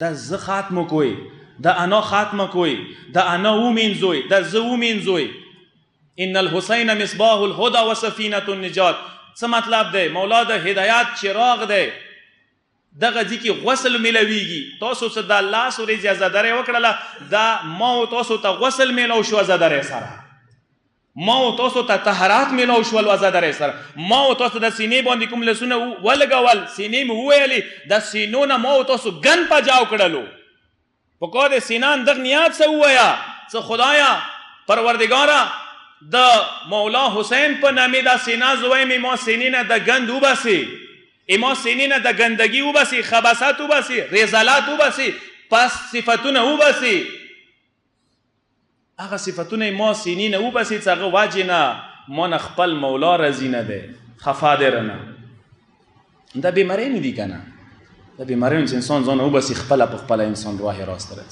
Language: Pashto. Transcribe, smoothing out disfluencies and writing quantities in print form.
دا ز ختم کوی، دا انا ختم کوی، دا انا ومینځوی، دا ز ومینځوی. ان الحسین مصباح الهدى و سفینة النجات. څه مطلب دی؟ مولا د هدایت چراغ دی. دغه ځکه غسل ملویږي. تاسو څه د الله سورې عزاداري وکړله، دا ما او تاسو ته غسل ملو شو عزاداري سره، ما او تاسو ته طهارت ملو شو عزاداري سره، ما او تاسو د سینې باندې کوم لسونه ولګول، سینې مو وویلې، د سینو نه ما او تاسو ګن پجاو کړلو. په کو د سینان دغه نیت څه وویا، څه خدایا پروردګارا د مولا حسین په نامې دا سینا زوی می ما سینې نه د ګند وباسي، اما سینې نه د ګندګي وباسي، خباثات وباسي، رزالات وباسي، پس صفاتونه وباسي. هغه صفاتونه ما سینې نه وباسي چې هغه واجب نه مون خپل مولا رضی نه دی، خفا دی رنه. دا بیماری نه دي کنه، دا بیماری چې انسان ځان وباسي خپل په خپل انسان راه راست راځي.